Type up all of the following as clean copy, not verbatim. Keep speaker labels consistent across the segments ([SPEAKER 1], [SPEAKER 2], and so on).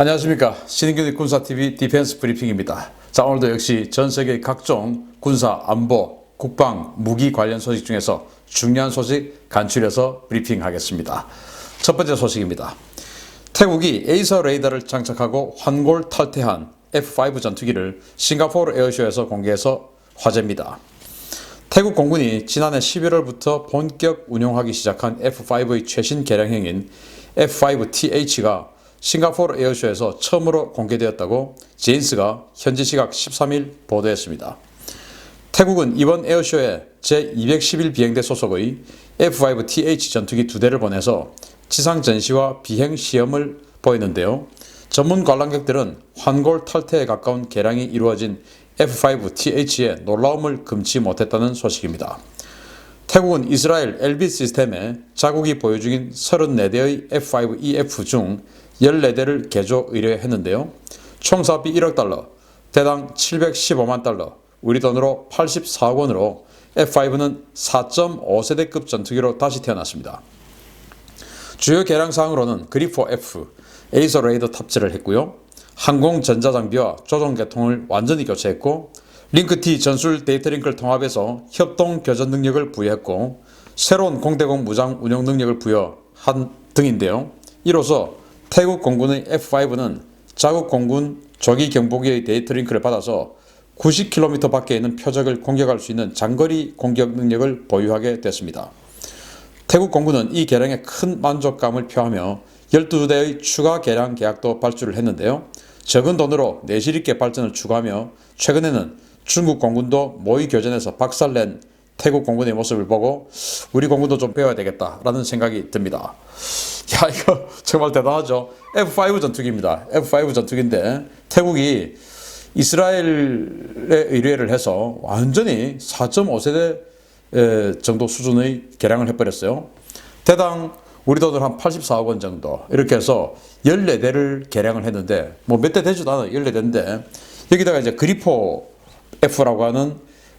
[SPEAKER 1] 안녕하십니까. 신인균의 군사TV 디펜스 브리핑입니다. 자, 오늘도 역시 전세계 각종 군사, 안보, 국방, 무기 관련 소식 중에서 중요한 소식 간추려서 브리핑하겠습니다. 첫 번째 소식입니다. 태국이 에이서 레이더를 장착하고 환골 탈퇴한 F5 전투기를 싱가포르 에어쇼에서 공개해서 화제입니다. 태국 공군이 지난해 11월부터 본격 운용하기 시작한 F5의 최신 개량형인 F5TH가 싱가포르 에어쇼에서 처음으로 공개되었다고 제인스가 현지 시각 13일 보도했습니다. 태국은 이번 에어쇼에 제211 비행대 소속의 F5TH 전투기 2대를 보내서 지상 전시와 비행 시험을 보였는데요. 전문 관람객들은 환골 탈퇴에 가까운 개량이 이루어진 F5TH의 놀라움을 금치 못했다는 소식입니다. 태국은 이스라엘 엘빗 시스템에 자국이 보유 중인 34대의 F5EF 중 14대를 개조 의뢰했는데요. 총 사업비 1억 달러, 대당 715만 달러, 우리 돈으로 84억 원으로 F5는 4.5세대급 전투기로 다시 태어났습니다. 주요 개량 사항으로는 그리포 F, 에이서 레이더 탑재를 했고요. 항공 전자장비와 조종 계통을 완전히 교체했고, 링크-T 전술 데이터 링크를 통합해서 협동 교전 능력을 부여했고, 새로운 공대공 무장 운용 능력을 부여한 등인데요. 이로써 태국 공군의 F5는 자국 공군 조기 경보기의 데이터 링크를 받아서 90km 밖에 있는 표적을 공격할 수 있는 장거리 공격 능력을 보유하게 됐습니다. 태국 공군은 이 개량에 큰 만족감을 표하며 12대의 추가 개량 계약도 발주를 했는데요. 적은 돈으로 내실 있게 발전을 추구하며 최근에는 중국 공군도 모의 교전에서 박살낸 태국 공군의 모습을 보고 우리 공군도 좀 배워야 되겠다라는 생각이 듭니다. 야, 이거 정말 대단하죠. F5 전투기입니다. F5 전투기인데 태국이 이스라엘에 의뢰를 해서 완전히 4.5세대 정도 수준의 개량을 해버렸어요. 대당 우리 돈으로 한 84억 원 정도 이렇게 해서 14대를 개량을 했는데 뭐 몇 대 되지도 않아요. 14대인데 여기다가 이제 그리포 F라고 하는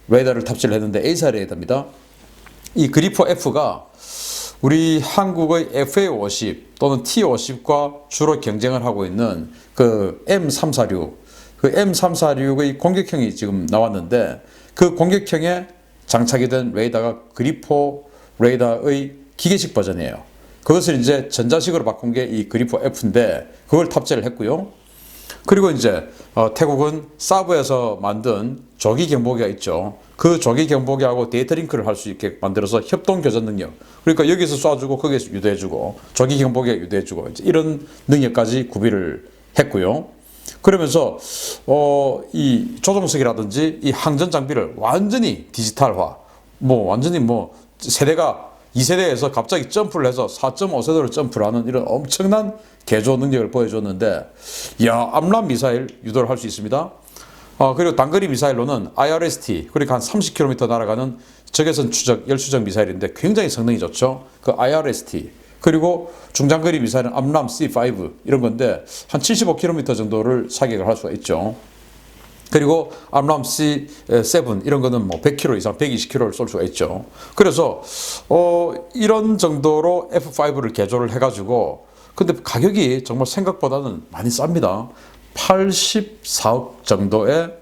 [SPEAKER 1] 레이더를 탑재를 했는데 에이사 레이더입니다. 이 그리포 F가 우리 한국의 FA-50 또는 T-50과 주로 경쟁을 하고 있는 그 M346, 그 M346의 공격형이 지금 나왔는데 그 공격형에 장착이 된 레이더가 그리포 레이더의 기계식 버전이에요. 그것을 이제 전자식으로 바꾼 게 이 그리포 F인데 그걸 탑재를 했고요. 그리고 이제 태국은 사브에서 만든 조기 경보기가 있죠. 그 조기 경보기하고 데이터 링크를 할 수 있게 만들어서 협동 교전 능력. 그러니까 여기서 쏴주고 거기서 유도해주고 조기 경보기가 유도해주고 이런 능력까지 구비를 했고요. 그러면서 이 조종석이라든지 이 항전 장비를 완전히 디지털화, 완전히 세대가 2세대에서 갑자기 점프를 해서 4.5세대로 점프를 하는 이런 엄청난 개조 능력을 보여줬는데, 야, 암람 미사일 유도를 할 수 있습니다. 그리고 단거리 미사일로는 IRST, 그러니까 한 30km 날아가는 적외선 추적, 열추적 미사일인데 굉장히 성능이 좋죠. 그 IRST. 그리고 중장거리 미사일은 암람 C5 이런 건데 한 75km 정도를 사격을 할 수가 있죠. 그리고 암람 C7 이런 거는 100km 이상 120km를 쏠 수가 있죠. 그래서 이런 정도로 F5를 개조를 해가지고 근데 가격이 정말 생각보다는 많이 쌉니다. 84억 정도의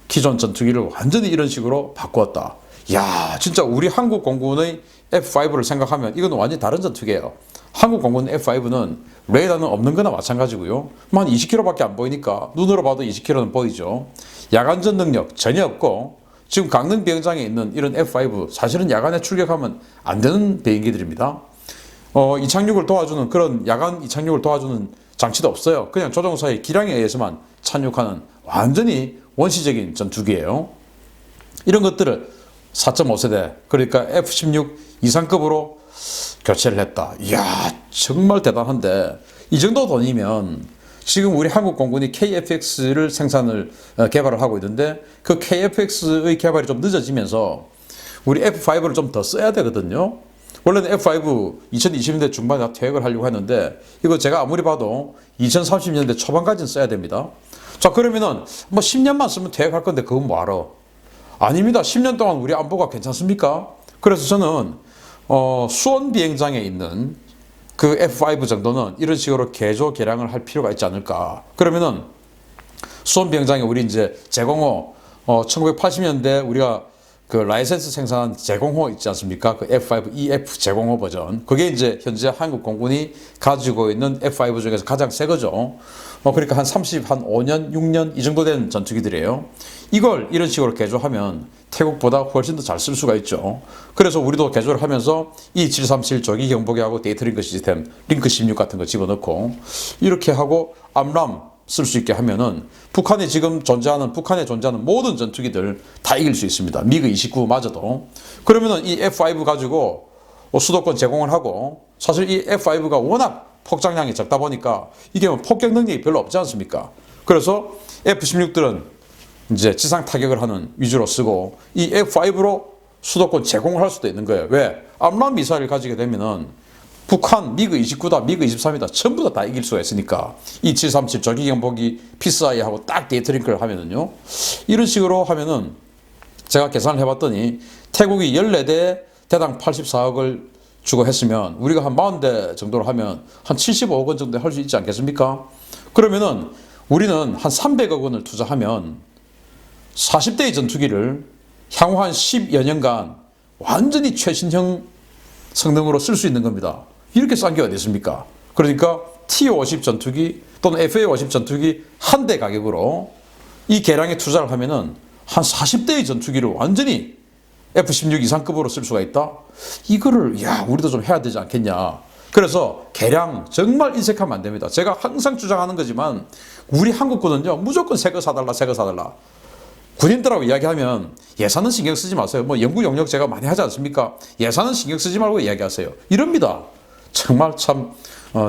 [SPEAKER 1] 기존 전투기를 완전히 이런 식으로 바꾸었다. 야, 진짜 우리 한국 공군의 F5를 생각하면 이건 완전히 다른 전투기예요. 한국 공군 F5는 레이더는 없는 거나 마찬가지고요. 한 20km밖에 안 보이니까 눈으로 봐도 20km는 보이죠. 야간전 능력 전혀 없고 지금 강릉 비행장에 있는 이런 F5 사실은 야간에 출격하면 안 되는 비행기들입니다. 이착륙을 도와주는 그런 야간 이착륙을 도와주는 장치도 없어요. 그냥 조종사의 기량에 의해서만 착륙하는 완전히 원시적인 전투기예요. 이런 것들을 4.5세대 그러니까 F-16 이상급으로 교체를 했다. 이야, 정말 대단한데 이 정도 돈이면 지금 우리 한국 공군이 KF-X를 개발을 하고 있는데 그 KF-X의 개발이 좀 늦어지면서 우리 F5를 좀 더 써야 되거든요. 원래는 F5 2020년대 중반에 다 퇴역을 하려고 했는데 이거 제가 아무리 봐도 2030년대 초반까지는 써야 됩니다. 자, 그러면은 10년만 쓰면 퇴역할 건데 그건 뭐하러? 아닙니다. 10년 동안 우리 안보가 괜찮습니까? 그래서 저는 수원 비행장에 있는 그 F5 정도는 이런 식으로 개조 개량을 할 필요가 있지 않을까. 그러면은 수원비행장에 우리 이제 제공호 1980년대 우리가 그 라이센스 생산한 제공호 있지 않습니까? 그 F5 EF 제공호 버전. 그게 이제 현재 한국 공군이 가지고 있는 F5 중에서 가장 새 거죠. 그러니까 한 5년, 6년 이 정도 된 전투기들이에요. 이걸 이런 식으로 개조하면 태국보다 훨씬 더 잘 쓸 수가 있죠. 그래서 우리도 개조를 하면서 이 737 조기 경보기하고 데이터 링크 시스템, 링크 16 같은 거 집어넣고 이렇게 하고 암람 쓸 수 있게 하면은 북한에 북한에 존재하는 모든 전투기들 다 이길 수 있습니다. 미그 29마저도. 그러면은 이 F5 가지고 수도권 제공을 하고, 사실 이 F5가 워낙 폭장량이 적다 보니까 이게 뭐 폭격 능력이 별로 없지 않습니까? 그래서 F16들은 이제 지상 타격을 하는 위주로 쓰고 이 F5로 수도권 제공을 할 수도 있는 거예요. 왜? 암람 미사일을 가지게 되면은 북한 미그 29다, 미그 23이다 전부 다 이길 수가 있으니까 이 737 조기 경보기 PSI하고 딱 데이터 링크를 하면은요, 이런 식으로 하면은 제가 계산을 해봤더니 태국이 14대 대당 84억을 주고 했으면 우리가 한 40대 정도로 하면 한 75억 원 정도 할 수 있지 않겠습니까? 그러면은 우리는 한 300억 원을 투자하면 40대의 전투기를 향후 한 10여 년간 완전히 최신형 성능으로 쓸 수 있는 겁니다. 이렇게 싼 게 어디 있습니까? 그러니까 T-50 전투기 또는 FA-50 전투기 한 대 가격으로 이 개량에 투자를 하면은 한 40대의 전투기를 완전히 F-16 이상급으로 쓸 수가 있다? 이거를 우리도 좀 해야 되지 않겠냐. 그래서 개량 정말 인색하면 안 됩니다. 제가 항상 주장하는 거지만 우리 한국군은요, 무조건 새 거 사달라, 새 거 사달라. 군인들하고 이야기하면 예산은 신경 쓰지 마세요. 뭐 연구 용역 제가 많이 하지 않습니까? 예산은 신경 쓰지 말고 이야기하세요. 이럽니다. 정말 참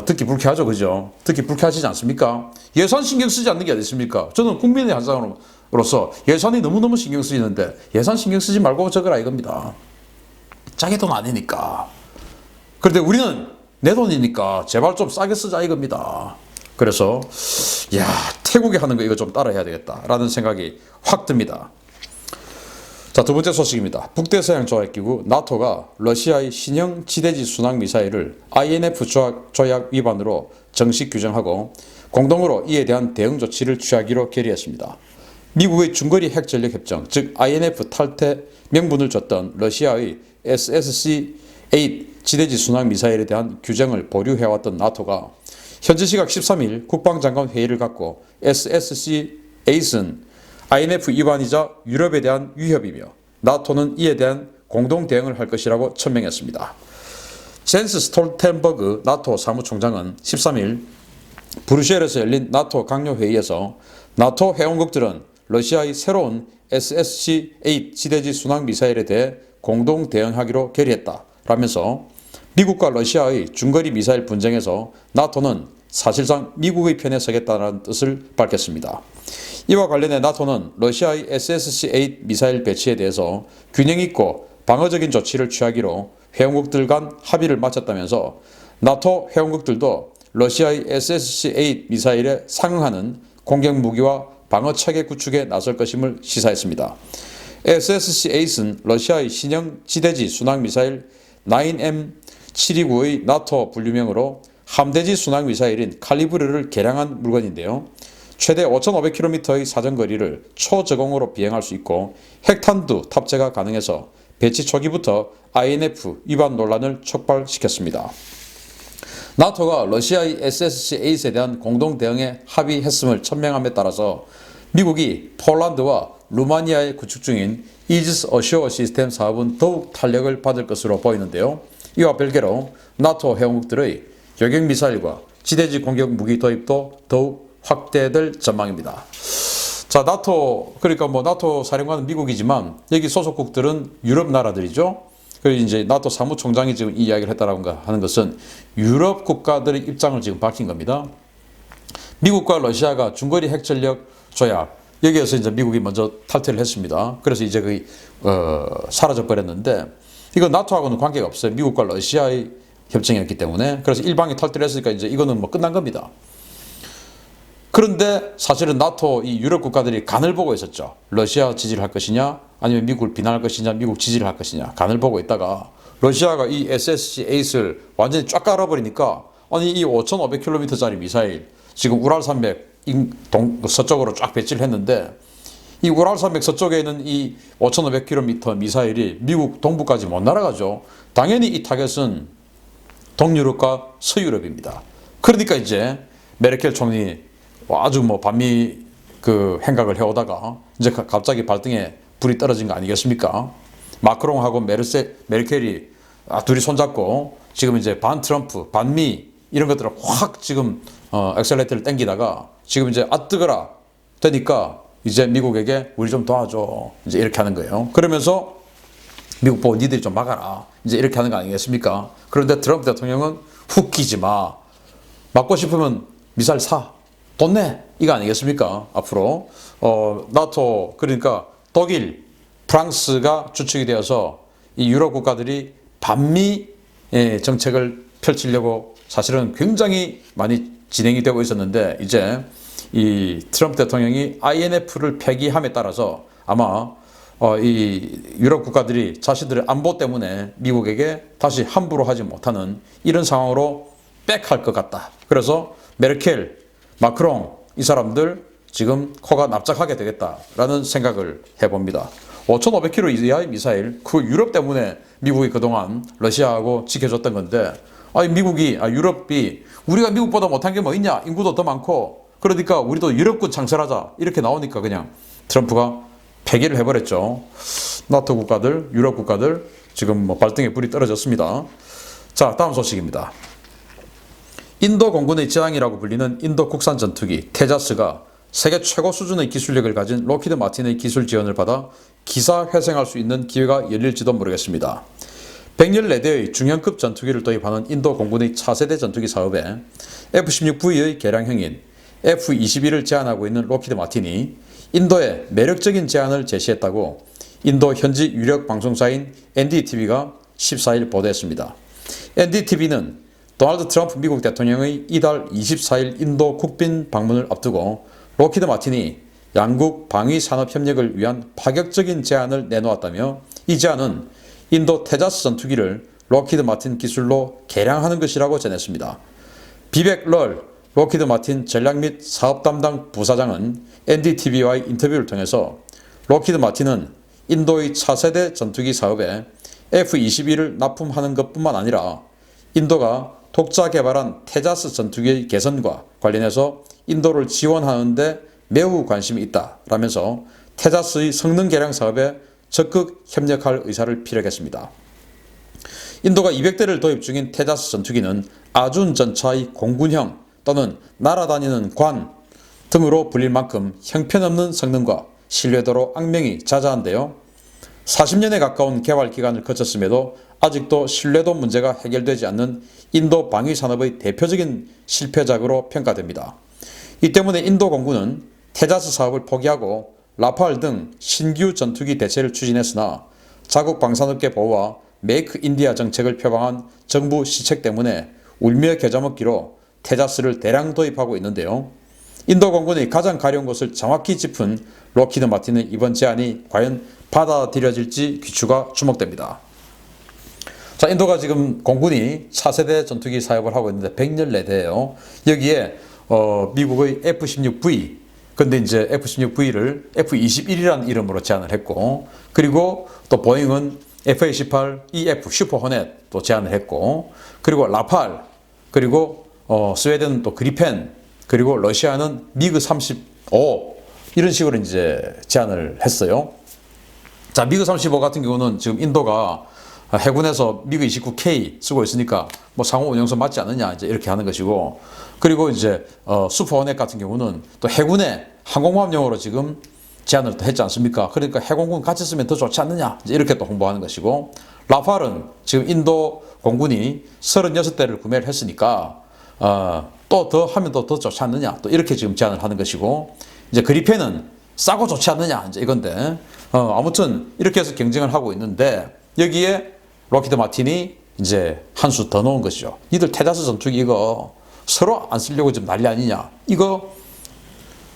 [SPEAKER 1] 듣기 불쾌하죠, 그죠? 듣기 불쾌하시지 않습니까? 예산 신경 쓰지 않는 게 어디 있습니까? 저는 국민의 한 사람으로서 예산이 너무너무 신경 쓰이는데 예산 신경 쓰지 말고 적으라 이겁니다. 자기 돈 아니니까. 그런데 우리는 내 돈이니까 제발 좀 싸게 쓰자 이겁니다. 그래서 태국이 하는 거 이거 좀 따라해야 되겠다라는 생각이 확 듭니다. 자, 두 번째 소식입니다. 북대서양조약기구 나토가 러시아의 신형 지대지 순항 미사일을 INF 조약 위반으로 정식 규정하고 공동으로 이에 대한 대응 조치를 취하기로 결의했습니다. 미국의 중거리 핵전력 협정, 즉 INF 탈퇴 명분을 줬던 러시아의 SSC-8 지대지 순항 미사일에 대한 규정을 보류해왔던 나토가 현지 시각 13일 국방장관 회의를 갖고 SSC-8은 INF 위반이자 유럽에 대한 위협이며 나토는 이에 대한 공동 대응을 할 것이라고 천명했습니다. 젠스 스톨텐버그 나토 사무총장은 13일 브뤼셀에서 열린 나토 강요 회의에서 나토 회원국들은 러시아의 새로운 SSC-8 지대지 순항 미사일에 대해 공동 대응하기로 결의했다라면서 미국과 러시아의 중거리 미사일 분쟁에서 나토는 사실상 미국의 편에 서겠다는 뜻을 밝혔습니다. 이와 관련해 나토는 러시아의 SSC-8 미사일 배치에 대해서 균형 있고 방어적인 조치를 취하기로 회원국들 간 합의를 마쳤다면서 나토 회원국들도 러시아의 SSC-8 미사일에 상응하는 공격 무기와 방어 체계 구축에 나설 것임을 시사했습니다. SSC-8은 러시아의 신형 지대지 순항 미사일 9M729의 나토 분류명으로 함대지 순항 미사일인 칼리브르를 개량한 물건인데요. 최대 5,500km의 사정거리를 초저공으로 비행할 수 있고 핵탄두 탑재가 가능해서 배치 초기부터 INF 위반 논란을 촉발시켰습니다. 나토가 러시아의 SSC-8에 대한 공동 대응에 합의했음을 천명함에 따라서 미국이 폴란드와 루마니아에 구축 중인 이지스 어쇼어 시스템 사업은 더욱 탄력을 받을 것으로 보이는데요. 이와 별개로 나토 회원국들의 요격 미사일과 지대지 공격 무기 도입도 더욱 확대될 전망입니다. 자, 나토, 그러니까 나토 사령관은 미국이지만 여기 소속국들은 유럽 나라들이죠. 그리고 이제 나토 사무총장이 지금 이 이야기를 했다라고 하는 것은 유럽 국가들의 입장을 지금 밝힌 겁니다. 미국과 러시아가 중거리 핵전력 조약, 여기에서 이제 미국이 먼저 탈퇴를 했습니다. 그래서 이제 거의 사라져 버렸는데 이건 나토하고는 관계가 없어요. 미국과 러시아의 협정이었기 때문에. 그래서 일방이 탈퇴를 했으니까 이제 이거는 끝난 겁니다. 그런데 사실은 나토 이 유럽 국가들이 간을 보고 있었죠. 러시아 지지를 할 것이냐, 아니면 미국을 비난할 것이냐, 미국 지지를 할 것이냐, 간을 보고 있다가 러시아가 이 SSC 에이스를 완전히 쫙 깔아버리니까 아니 이 5,500km짜리 미사일 지금 우랄산맥 서쪽으로 쫙 배치를 했는데 이 우랄산맥 서쪽에 있는 이 5,500km 미사일이 미국 동부까지 못 날아가죠. 당연히 이 타겟은 동유럽과 서유럽입니다. 그러니까 이제 메르켈 총리 아주 뭐 반미 그 행각을 해오다가 이제 갑자기 발등에 불이 떨어진 거 아니겠습니까? 마크롱하고 메르켈이 둘이 손잡고 지금 이제 반 트럼프, 반미 이런 것들을 확 지금 엑셀레이터를 당기다가 지금 이제 뜨거라 되니까 이제 미국에게 우리 좀 도와줘 이제 이렇게 하는 거예요. 그러면서 미국 보고 니들이 좀 막아라 이제 이렇게 하는 거 아니겠습니까? 그런데 트럼프 대통령은 훅 끼지 마. 막고 싶으면 미사일 사. 돈 내. 이거 아니겠습니까? 앞으로 나토 그러니까 독일, 프랑스가 주축이 되어서 이 유럽 국가들이 반미 정책을 펼치려고 사실은 굉장히 많이 진행이 되고 있었는데 이제 이 트럼프 대통령이 INF를 폐기함에 따라서 아마 이 유럽 국가들이 자신들의 안보 때문에 미국에게 다시 함부로 하지 못하는 이런 상황으로 백할 것 같다. 그래서 메르켈, 마크롱 이 사람들 지금 코가 납작하게 되겠다라는 생각을 해봅니다. 5,500km 이하의 미사일, 그 유럽 때문에 미국이 그동안 러시아하고 지켜줬던 건데 아니 유럽이 우리가 미국보다 못한 게 뭐 있냐? 인구도 더 많고 그러니까 우리도 유럽군 창설하자 이렇게 나오니까 그냥 트럼프가 폐기를 해버렸죠. 나토 국가들, 유럽 국가들 지금 뭐 발등에 불이 떨어졌습니다. 자, 다음 소식입니다. 인도 공군의 지향이라고 불리는 인도 국산 전투기 테자스가 세계 최고 수준의 기술력을 가진 록히드 마틴의 기술 지원을 받아 기사 회생할 수 있는 기회가 열릴지도 모르겠습니다. 114대의 중형급 전투기를 도입하는 인도 공군의 차세대 전투기 사업에 F-16V의 개량형인 F-22를 제안하고 있는 록히드 마틴이 인도에 매력적인 제안을 제시했다고 인도 현지 유력 방송사인 NDTV가 14일 보도했습니다. NDTV는 도널드 트럼프 미국 대통령의 이달 24일 인도 국빈 방문을 앞두고 록히드 마틴이 양국 방위 산업 협력을 위한 파격적인 제안을 내놓았다며 이 제안은 인도 테자스 전투기를 록히드 마틴 기술로 개량하는 것이라고 전했습니다. 비벡 럴 록히드 마틴 전략 및 사업 담당 부사장은 NDTV와의 인터뷰를 통해서 록히드 마틴은 인도의 차세대 전투기 사업에 F-22를 납품하는 것뿐만 아니라 인도가 독자 개발한 테자스 전투기의 개선과 관련해서 인도를 지원하는 데 매우 관심이 있다라면서 테자스의 성능 개량 사업에 적극 협력할 의사를 피력했습니다. 인도가 200대를 도입 중인 테자스 전투기는 아준 전차의 공군형 또는 날아다니는 관 등으로 불릴 만큼 형편없는 성능과 신뢰도로 악명이 자자한데요. 40년에 가까운 개발 기간을 거쳤음에도 아직도 신뢰도 문제가 해결되지 않는 인도 방위 산업의 대표적인 실패작으로 평가됩니다. 이 때문에 인도 공군은 테자스 사업을 포기하고 라팔 등 신규 전투기 대체를 추진했으나 자국 방산업계 보호와 메이크 인디아 정책을 표방한 정부 시책 때문에 울며 겨자 먹기로 테자스를 대량 도입하고 있는데요. 인도 공군의 가장 가려운 것을 정확히 짚은 록히드 마틴의 이번 제안이 과연 받아들여질지 귀추가 주목됩니다. 자, 인도가 지금 공군이 차세대 전투기 사업을 하고 있는데 114대예요. 여기에 미국의 F-16V 근데 이제 F-16V를 F-21이라는 이름으로 제안을 했고 그리고 또 보잉은 F-18EF 슈퍼 호넷 또 제안을 했고 그리고 라팔 그리고 스웨덴은 또 그리펜 그리고 러시아는 미그 35 이런 식으로 이제 제안을 했어요. 자, 미그 35 같은 경우는 지금 인도가 해군에서 미그 29K 쓰고 있으니까 뭐 상호 운영선 맞지 않느냐 이제 이렇게 하는 것이고 그리고 이제 슈퍼호넷 같은 경우는 또 해군의 항공모함용으로 지금 제안을 또 했지 않습니까? 그러니까 해공군 같이 쓰면 더 좋지 않느냐 이제 이렇게 또 홍보하는 것이고 라팔은 지금 인도 공군이 36대를 구매를 했으니까 또 더 하면 더 좋지 않느냐 또 이렇게 지금 제안을 하는 것이고 이제 그리펜은 싸고 좋지 않느냐 이제 이건데 아무튼 이렇게 해서 경쟁을 하고 있는데 여기에 록히드 마틴이 이제 한 수 더 놓은 것이죠. 니들 테자스 전투기 이거 서로 안 쓰려고 지금 난리 아니냐. 이거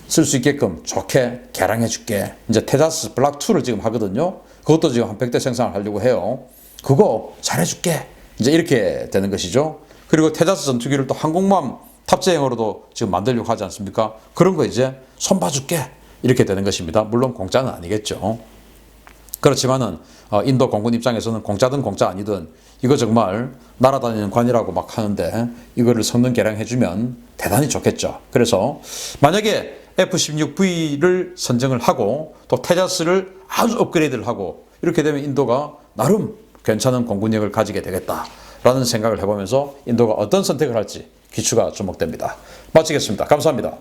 [SPEAKER 1] 쓸 수 있게끔 좋게 개량해 줄게. 이제 테자스 블락 2를 지금 하거든요. 그것도 지금 한 100대 생산을 하려고 해요. 그거 잘해줄게. 이제 이렇게 되는 것이죠. 그리고 테자스 전투기를 또 항공모함 탑재형으로도 지금 만들려고 하지 않습니까? 그런 거 이제 손봐줄게. 이렇게 되는 것입니다. 물론 공짜는 아니겠죠. 그렇지만은 인도 공군 입장에서는 공짜든 공짜 아니든 이거 정말 날아다니는 관이라고 막 하는데 이거를 성능 개량해주면 대단히 좋겠죠. 그래서 만약에 F-16V를 선정을 하고 또 테자스를 아주 업그레이드를 하고 이렇게 되면 인도가 나름 괜찮은 공군력을 가지게 되겠다라는 생각을 해보면서 인도가 어떤 선택을 할지 기추가 주목됩니다. 마치겠습니다. 감사합니다.